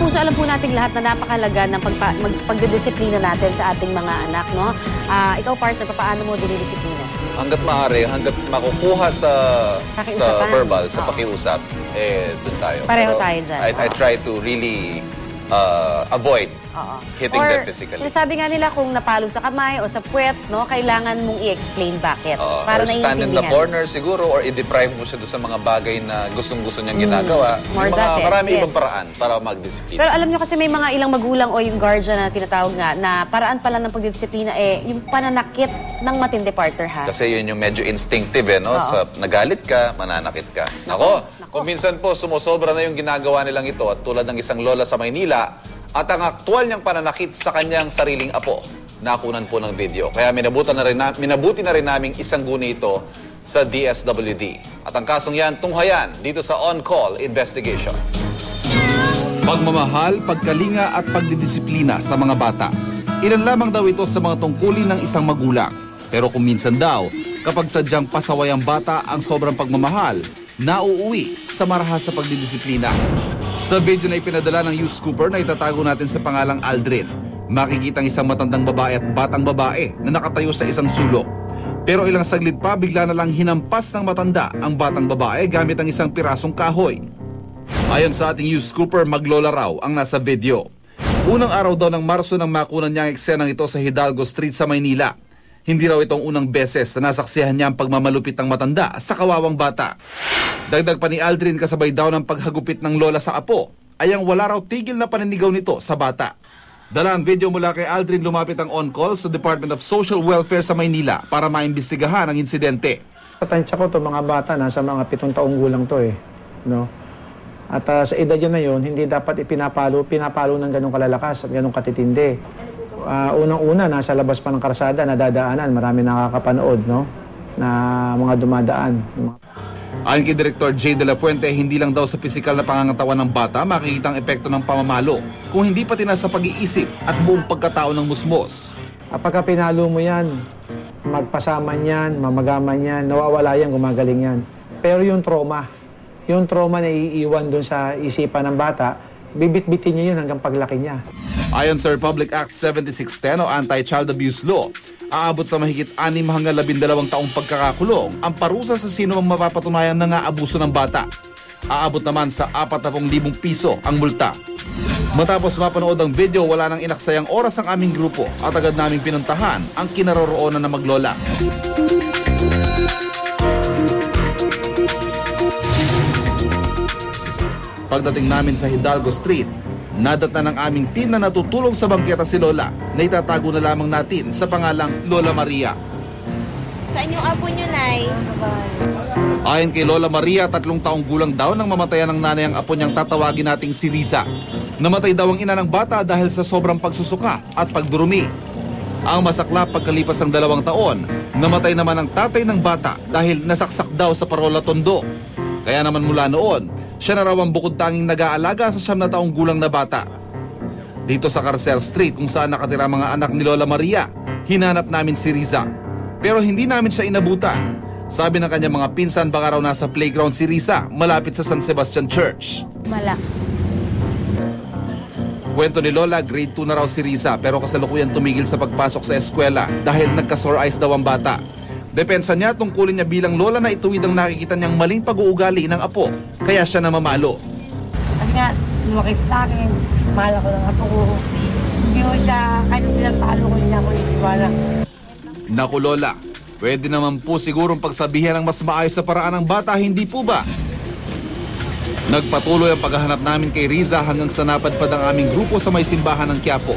Kapuso, alam po nating lahat na napakalaga ng pagdidisiplina natin sa ating mga anak, no? Ikaw, partner, paano mo dinidisiplina? Hanggat maaari, hanggat makukuha sa verbal, sa pakiusap, dun tayo. Pareho tayo dyan. I try to really avoid hitting them physically. Sinasabi nga nila kung napalo sa kamay o sa puwet, no, kailangan mong i-explain bakit. Para or stand in the corner siguro, or i-deprive mo siya doon sa mga bagay na gustong-gusto niyang ginagawa. Marami ibang paraan para magdisiplina. Pero alam niyo kasi may mga ilang magulang o yung guardian na tinatawag nga na paraan pala ng pagdidisiplina yung pananakit ng matindi, partner, ha? Kasi yun yung medyo instinctive, no? Sa nagalit ka, mananakit ka. Nako, kung minsan po sumusobra na yung ginagawa nilang ito at tulad ng isang lola sa Maynila, at ang aktual niyang pananakit sa kanyang sariling apo, nakunan po ng video. Kaya minabuti na rin naming isang guni ito sa DSWD. At ang kasong yan, tunghayan dito sa On-Call Investigation. Pagmamahal, pagkalinga at pagdidisiplina sa mga bata. Ilan lamang daw ito sa mga tungkulin ng isang magulang. Pero kung minsan daw, kapag sadyang pasaway ang bata ang sobrang pagmamahal, nauuwi sa marahas sa pagdidisiplina. Sa video na ipinadala ng Youth Scooper na itatago natin sa pangalang Aldrin, makikita ang isang matandang babae at batang babae na nakatayo sa isang sulok. Pero ilang saglit pa, bigla na lang hinampas ng matanda ang batang babae gamit ang isang pirasong kahoy. Ayon sa ating Youth Scooper, maglola raw ang nasa video. Unang araw daw ng Marso nang makunan niya ang eksenang ito sa Hidalgo Street sa Maynila. Hindi raw itong unang beses na nasaksihan niya ang pagmamalupit ng matanda sa kawawang bata. Dagdag pa ni Aldrin, kasabay daw ng paghagupit ng lola sa apo, ay ang wala raw tigil na paninigaw nito sa bata. Dala ang video mula kay Aldrin, lumapit ang on-call sa Department of Social Welfare sa Maynila para maimbestigahan ang insidente. Tansya ko to mga bata, nasa mga 7 taong gulang to no? At sa edad yun na yun, hindi dapat pinapalo ng ganong kalalakas at ganong katitindi. Unang-una, nasa labas pa ng karsada, nadadaanan, marami nakakapanood, no? Na mga dumadaan. Ayon kay Director J. De La Fuente, hindi lang daw sa pisikal na pangangatawan ng bata makikita ang epekto ng pamamalo, kung hindi pati na sa pag-iisip at buong pagkatao ng musmos. Pagka pinalo mo yan, magpasaman yan, mamagaman yan, nawawala yan, gumagaling yan. Pero yung trauma na iiwan dun sa isipan ng bata, bibit-bitin niya yun hanggang paglaki niya. Ayon sa Republic Act 7610 o Anti-Child Abuse Law, aabot sa mahigit 6 hanggang 12 taong pagkakakulong ang parusa sa sino mang mapapatunayan na nga-abuso ng bata. Aabot naman sa 40,000 piso ang multa. Matapos mapanood ang video, wala nang inaksayang oras ang aming grupo at agad naming pinuntahan ang kinaroroonan na maglola. Pagdating namin sa Hidalgo Street, nadatnan ng aming team na natutulong sa bangketa si Lola na itatago na lamang natin sa pangalang Lola Maria. Saan yung apo nyo, Nay? Ayon kay Lola Maria, 3 taong gulang daw nang mamatayan ng nanay ang apo niyang tatawagin nating si Riza. Namatay daw ang ina ng bata dahil sa sobrang pagsusuka at pagdurumi. Ang masaklap, pagkalipas ng 2 taon, namatay naman ang tatay ng bata dahil nasaksak daw sa parola tondo. Kaya naman mula noon, siya na raw ang bukod tanging nag-aalaga sa 9 taong gulang na bata. Dito sa Carcel Street kung saan nakatira mga anak ni Lola Maria, hinanap namin si Riza. Pero hindi namin siya inabutan. Sabi ng kanyang mga pinsan, baka raw nasa playground si Riza malapit sa San Sebastian Church. Kwento ni Lola, grade 2 na raw si Riza pero kasalukuyan tumigil sa pagpasok sa eskwela dahil nagka-sore eyes daw ang bata. Depensa niya, tungkulin niya bilang lola na ituwid ang nakikita niyang maling pag-uugali ng apo, kaya siya namamalo. Kasi nga, lumaki sa akin, mahal ako ng apo ko. Hindi ko siya, kahit pinapalo ko niya ako iniwala. Naku Lola, pwede naman po sigurong pagsabihan ng mas maayos sa paraan ng bata, hindi po ba? Nagpatuloy ang paghahanap namin kay Riza hanggang sa napadpad ang aming grupo sa may simbahan ng Quiapo.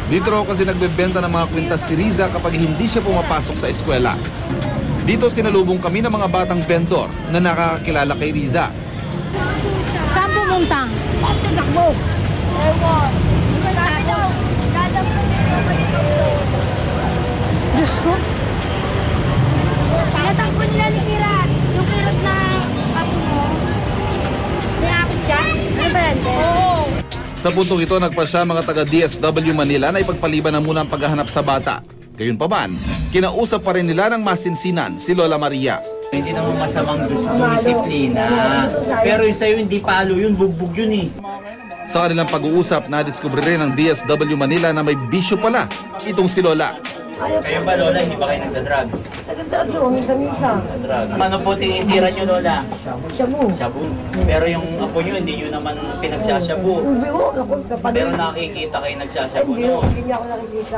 Dito raw kasi nagbebenta ng mga kwintas si Riza kapag hindi siya pumapasok sa eskwela. Dito sinalubong kami ng mga batang vendor na nakakakilala kay Riza. Saan pumunta? Saan tinakbo? Ewan. Diyos ko. Tinatakbo nila ni Kirat. Yung Kirat na apo mo. May akit siya? Ano ba yan? Oo. Sa puntong ito, nagpasya mga taga DSW Manila na ipagpaliban na muna ang paghahanap sa bata. Gayunpaman, kinausap pa rin nila ng masinsinan si Lola Maria. Hindi naman masamang disiplina. Pero yung sa'yo hindi palo yun, bugbog yun eh. Sa kanilang pag-uusap, nadiskubre rin ng DSW Manila na may bisyo pala itong si Lola. Kayo ba, Lola, hindi ba kayo nagda-drugs? Nagdadrugs ako minsan-minsan. Drugs. Ano po tinitira nyo, Lola? Shabu. Shabu. Pero yung apo nyo, hindi nyo naman pinagsashabu. Ubi ko, ako, kapatid. Pero nakikita kayo nagsashabu, Hindi, no? hindi ako nakikita.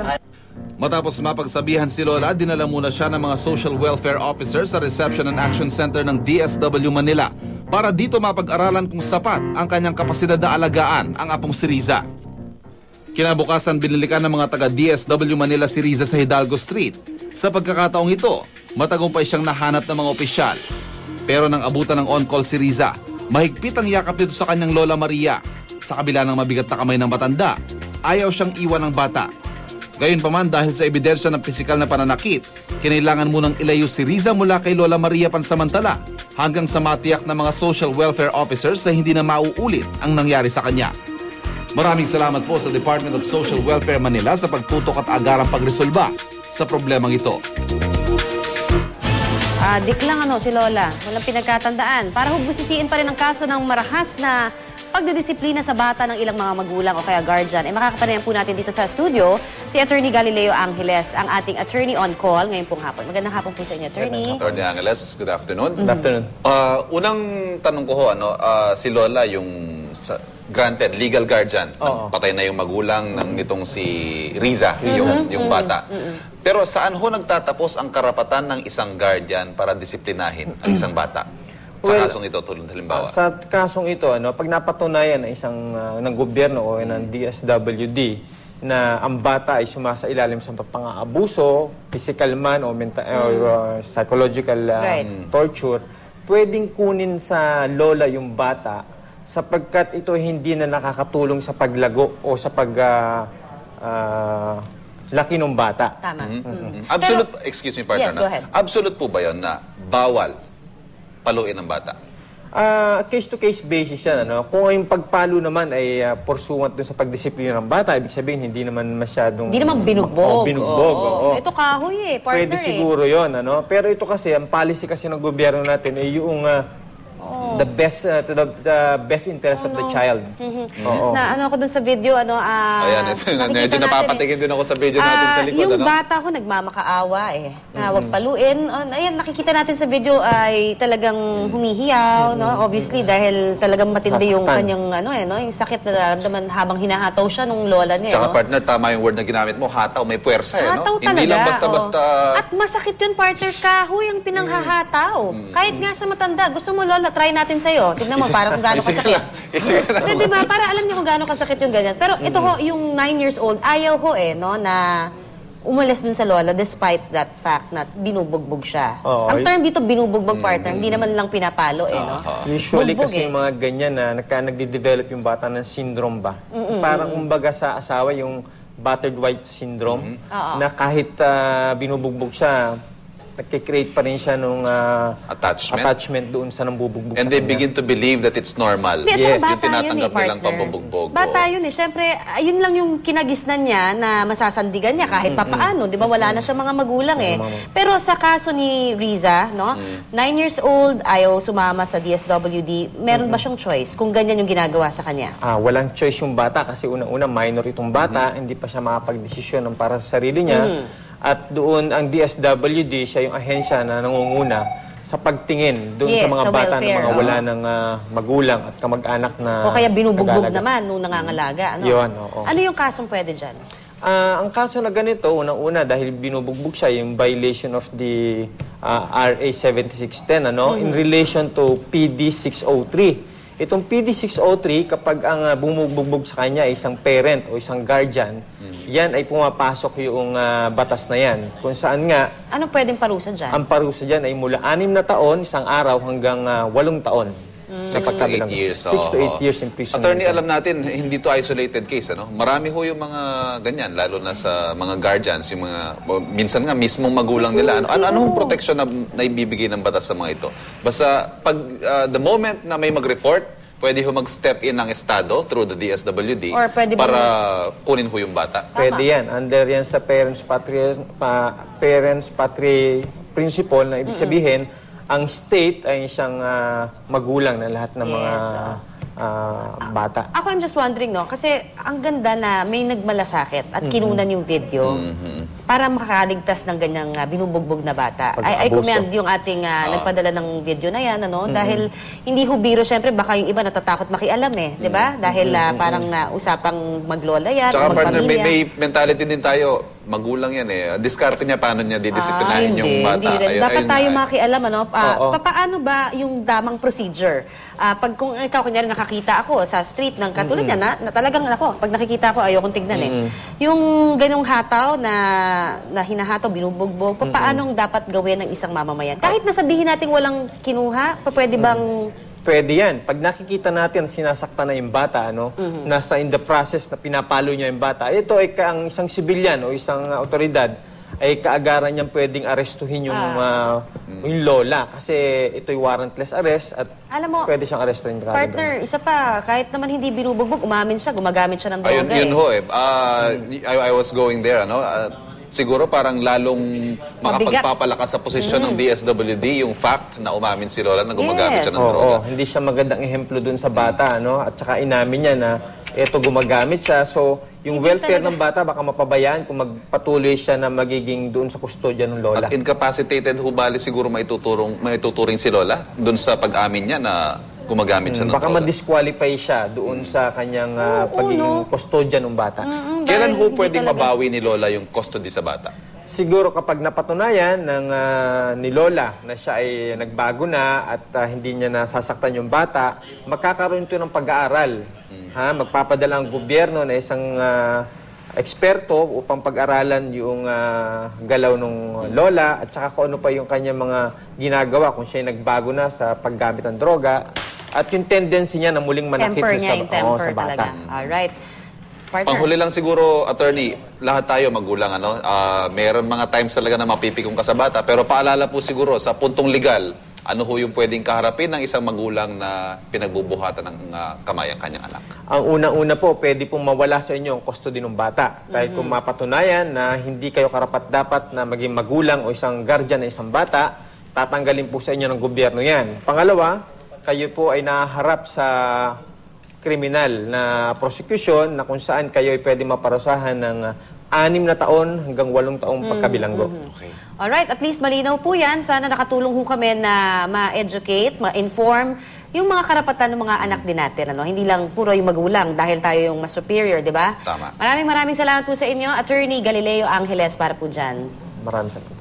Matapos mapagsabihan si Lola, dinala muna siya ng mga social welfare officer sa Reception and Action Center ng DSW Manila para dito mapag-aralan kung sapat ang kanyang kapasidad na alagaan ang apong si Riza. Kinabukasan, binilikan ng mga taga DSW Manila si Riza sa Hidalgo Street. Sa pagkakataong ito, matagumpay siyang nahanap ng mga opisyal. Pero nang abutan ng on-call si Riza, mahigpit ang yakap nito sa kanyang Lola Maria. Sa kabila ng mabigat na kamay ng matanda, ayaw siyang iwan ng bata. Gayunpaman, dahil sa ebidensya ng pisikal na pananakit, kinailangan munang ilayo si Riza mula kay Lola Maria pansamantala hanggang sa matiyak ng mga social welfare officers na hindi na mauulit ang nangyari sa kanya. Maraming salamat po sa Department of Social Welfare Manila sa pagtutok at agarang pagresolba sa problemang ito. Dik lang si Lola. Walang pinagkatandaan. Para hugbusisiin pa rin ang kaso ng marahas na pagdidisiplina sa bata ng ilang mga magulang o kaya guardian, makakapanayan po natin dito sa studio si Attorney Galileo Angeles, ang ating attorney on call ngayong pong hapon. Magandang hapon po sa inyo, Attorney. Attorney Angeles, good afternoon. Good afternoon. Unang tanong ko ho, si Lola, yung granted legal guardian, patay na yung magulang ng nitong si Riza, yung bata. Pero saan ho nagtatapos ang karapatan ng isang guardian para disiplinahin ang isang bata? Sa kasong ito, tulad halimbawa. Sa kasong ito, pag napatunayan ng isang ng gobyerno o ng DSWD na ang bata ay sumasailalim sa pang-aabuso, physical man o psychological torture, pwedeng kunin sa lola yung bata sapagkat ito hindi na nakakatulong sa paglago o sa laki ng bata. Tama. Absolute, excuse me, partner. Yes, go ahead. Absolute po ba yun na bawal paluin ng bata? Case-to-case basis yan. Kung yung pagpalo naman ay pursuant dun sa pagdisiplina ng bata, ibig sabihin hindi naman masyadong... Hindi naman binugbog. Binugbog, oo. Ito kahoy partner. Pwede siguro yun. Pero ito kasi, ang policy kasi ng gobyerno natin ay yung the best to the best interest of the child. Na ako dun sa video, Ayan, medyo napapatingin din ako sa video natin sa likod. Yung bata ko nagmamakaawa na wag paluin. Ayan, nakikita natin sa video ay talagang humihiyaw, obviously dahil talagang matindi yung kanyang yung sakit na nararamdaman habang hinahataw siya nung lola niya. Tsaka partner, tama yung word na ginamit mo, hataw, may puwersa hataw talaga. Hindi lang basta-basta... At masakit yun, partner, kahoy ang pinanghahataw. Kahit nga sa matanda, gusto mo lola, try natin sa'yo. Tignan mo para kung gaano kasakit. Pero diba, para alam niyo kung gaano kasakit yung ganyan. Pero ito ho, yung 9 years old, ayaw ho na umalis dun sa lola despite that fact na binubugbog siya. Ang term dito, binubugbog partner, hindi naman lang pinapalo Usually kasi yung mga ganyan na nagde-develop yung bata ng syndrome ba? Parang kumbaga sa asawa yung battered wife syndrome na kahit binubugbog siya, nagkikreate pa rin siya nung attachment doon sa nambubugbog. And they begin to believe that it's normal. Yes. Yung tinatanggap nilang pambubugbog. Bata yun Siyempre, yun lang yung kinagisnan niya na masasandigan niya kahit papaano. Di ba wala na siya mga magulang Pero sa kaso ni Riza, 9 years old, ayaw sumama sa DSWD, meron ba siyang choice kung ganyan yung ginagawa sa kanya? Walang choice yung bata kasi unang-una minor itong bata, hindi pa siya makapag-desisyon ng para sa sarili niya. At doon, ang DSWD, siya yung ahensya na nangunguna sa pagtingin doon sa mga bata na mga wala ng magulang at kamag-anak na o kaya binubugbog naman nung nangangalaga. Yun, Ano yung kasong pwede dyan? Ang kaso na ganito, unang-una, dahil binubugbog siya, yung violation of the RA 7610, in relation to PD 603. Itong PD 603, kapag ang bumubugbog sa kanya ay isang parent o isang guardian, yan ay pumapasok yung batas na yan. Kung saan nga... Ano pwedeng parusa dyan? Ang parusa dyan ay mula 6 na taon, isang araw, hanggang 8 taon. 6 to 8 years. 6 to 8 years imprisonment. Attorney, alam natin, hindi to isolated case. Marami ho yung mga ganyan, lalo na sa mga guardians, yung mga, minsan nga mismong magulang nila. Anong protection na ibibigay ng batas sa mga ito? Basta, pag the moment na may mag-report, pwede ho mag-step in ang Estado through the DSWD para kunin ho yung bata. Pwede yan. Under yan sa parents patria principle na ibig sabihin, ang state ay siyang magulang ng lahat ng mga bata. Ako, I'm just wondering, no? Kasi ang ganda na may nagmalasakit at kinunan yung video para makaligtas ng ganyang binubugbog na bata. I Pag-aabuso. commend yung ating nagpadala ng video na yan, ano? Dahil hindi hubiro, syempre, baka yung iba natatakot makialam eh, di ba? Dahil parang usapang maglola yan, Tsaka o partner, magpamilya. may mentality din tayo. Magulang yan eh. Diskarte niya paano niya didisiplinahin yung bata. Hindi rin. Ayun- Dapat ayun tayo nga eh. makialam, ano? Oo. Paano ba yung damang procedure? Pag kung ikaw, kunyari, nakakita ako sa street ng katulad niya, na talagang ako, pag nakikita ko, ayokong tignan eh. Yung ganong hataw na hinahataw, binubugbog, paanong dapat gawin ng isang mamamayan? Kahit nasabihin natin walang kinuha, pwede bang... Pwede yan. Pag nakikita natin sinasaktan na yung bata, nasa in the process na pinapalo niya yung bata, ito ay ang isang sibilyan o isang otoridad ay kaagaran niyang pwedeng arestuhin yung lola. Kasi ito'y warrantless arrest at Alam mo, pwede siyang arestuhin. partner, isa pa, kahit naman hindi binubugbog, umamin siya, gumagamit siya ng droga Ayun, yun ho eh. I was going there, ano? Siguro parang lalong makapagpapalakas sa posisyon ng DSWD yung fact na umamin si Lola na gumagamit siya ng droga. Oo, hindi siya magandang ehemplo dun sa bata, At saka inamin niya na eto gumagamit siya. So, yung welfare ng bata baka mapabayaan kung magpatuloy siya na magiging doon sa kustodya ng lola. At incapacitated hubali siguro maituturing si Lola doon sa pag-amin niya na gumagamit siya ng Baka droga. ma-disqualify siya doon sa kanyang pagiging kustodya ng bata. Kailan ho Dahil pwedeng hindi talaga- mabawi ni Lola yung custody sa bata? Siguro kapag napatunayan ng ni Lola na siya ay nagbago na at hindi niya nasasaktan yung bata, magkakaroon ito ng pag-aaral. Magpapadala ang gobyerno na isang eksperto upang pag-aralan yung galaw ng Lola at saka kung ano pa yung kanyang mga ginagawa kung siya ay nagbago na sa paggamit ng droga at yung tendency niya na muling manakit Temper na niya, yung temper sa bata. talaga. Alright. Partner. Panghuli lang siguro, attorney, lahat tayo magulang, ano? Meron mga times talaga na mapipikong ka sa bata, pero paalala po siguro, sa puntong legal, ano ho yung pwedeng kaharapin ng isang magulang na pinagbubuhatan ng kamay ang kanyang anak? Ang unang-una po, pwede pong mawala sa inyo ang custody ng bata. Dahil kung mapatunayan na hindi kayo karapat-dapat na maging magulang o isang guardian ng isang bata, tatanggalin po sa inyo ng gobyerno yan. Pangalawa, kayo po ay nahaharap sa kriminal na prosecution na kung saan kayo ay pwede maparusahan ng 6 na taon hanggang 8 taong pagkabilanggo. Okay. Alright, at least malinaw po yan. Sana nakatulong ho kami na ma-educate, ma-inform yung mga karapatan ng mga anak din natin. Ano? Hindi lang puro yung magulang dahil tayo yung mas superior, di ba? Tama. Maraming salamat po sa inyo, Attorney Galileo Angeles, para po dyan. Maraming salamat.